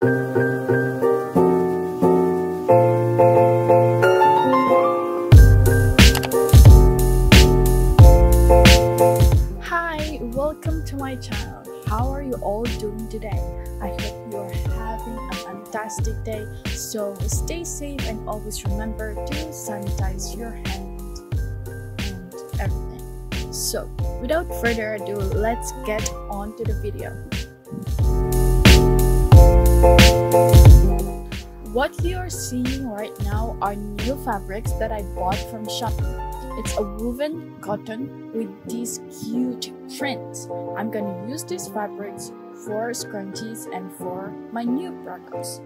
Hi, welcome to my channel. How are you all doing today? I hope you are having a fantastic day. So stay safe and always remember to sanitize your hands and everything. So without further ado, let's get on to the video. What you are seeing right now are new fabrics that I bought from Shopee. It's a woven cotton with these cute prints. I'm gonna use these fabrics for scrunchies and for my new products.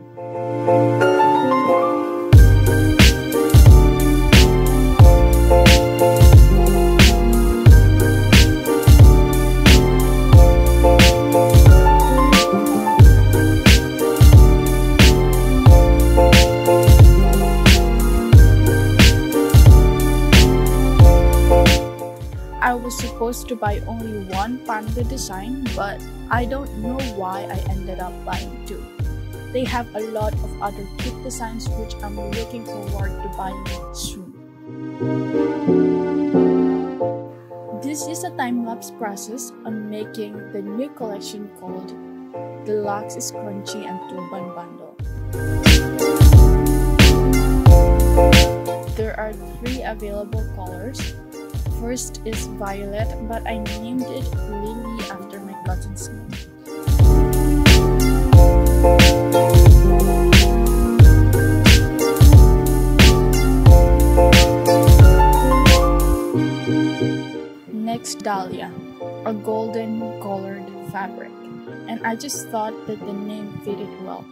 I was supposed to buy only one panda design, but I don't know why I ended up buying two. They have a lot of other cute designs which I'm looking forward to buying soon. This is a time-lapse process on making the new collection called Deluxe Scrunchie and Turban Bundle. There are 3 available colors. First is violet, but I named it Lily after my cousin's name. Next, dahlia, a golden colored fabric, and I just thought that the name fitted well.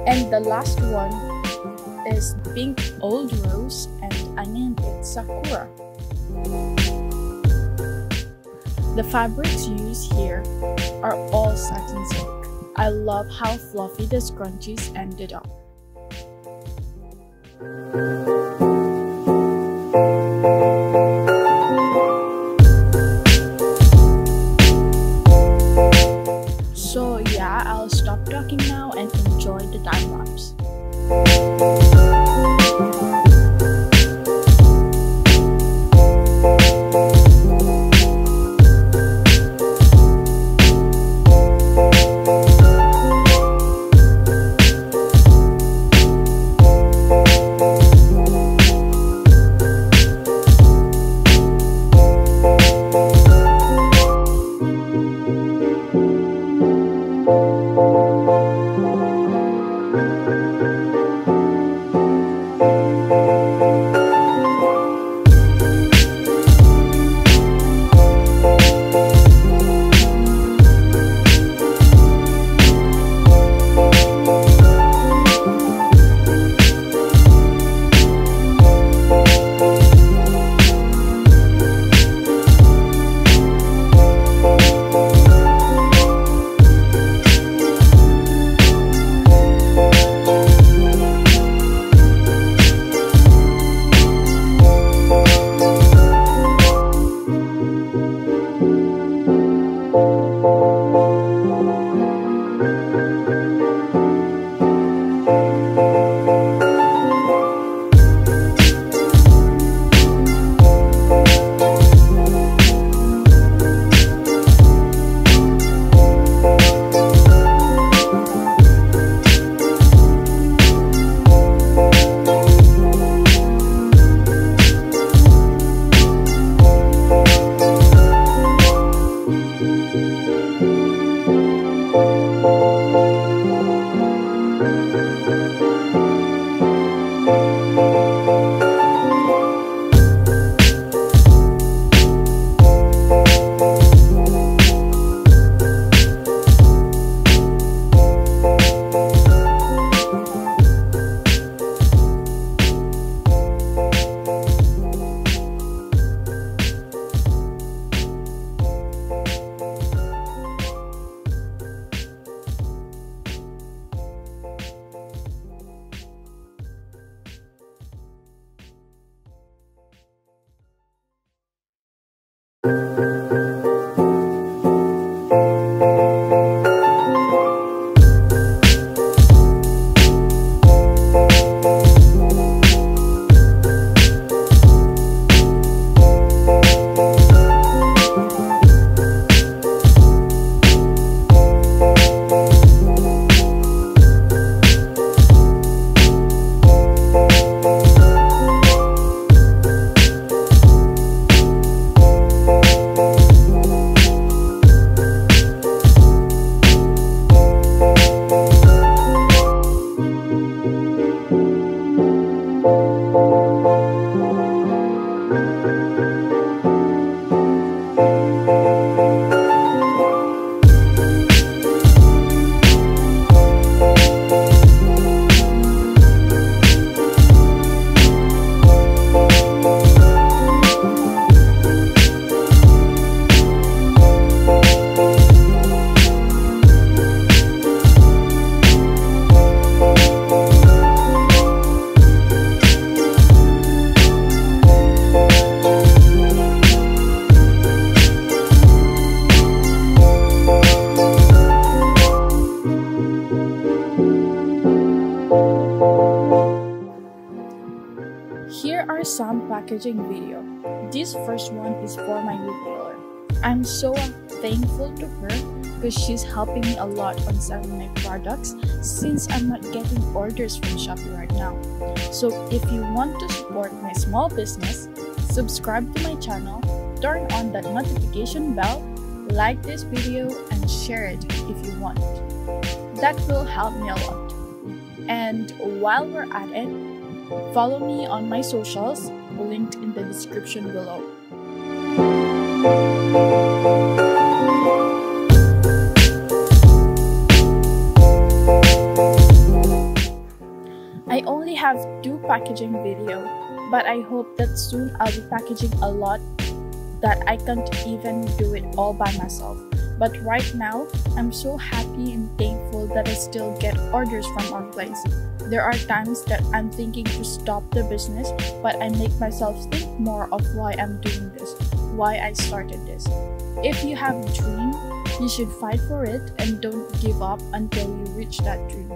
And the last one is pink old rose, and I named it Sakura. The fabrics used here are all satin silk. I love how fluffy the scrunchies ended up. So yeah, I'll stop talking now and enjoy the time lapse. Here are some packaging video. This first one is for my retailer. I'm so thankful to her because she's helping me a lot on selling my products since I'm not getting orders from Shopee right now. So if you want to support my small business, subscribe to my channel, turn on that notification bell, like this video, and share it if you want. That will help me a lot. And while we're at it, follow me on my socials, linked in the description below. I only have 2 packaging video, but I hope that soon I'll be packaging a lot that I can't even do it all by myself. But right now, I'm so happy and thankful that I still get orders from our place. There are times that I'm thinking to stop the business, but I make myself think more of why I'm doing this, why I started this. If you have a dream, you should fight for it and don't give up until you reach that dream.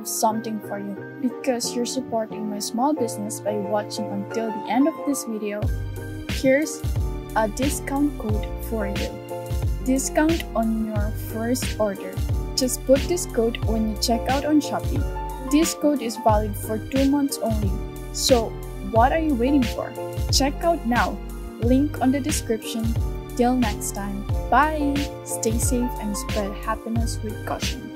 have something for you. Because you're supporting my small business by watching until the end of this video, here's a discount code for you. Discount on your first order. Just put this code when you check out on Shopee. This code is valid for 2 months only. So, what are you waiting for? Check out now. Link on the description. Till next time, bye! Stay safe and spread happiness with caution.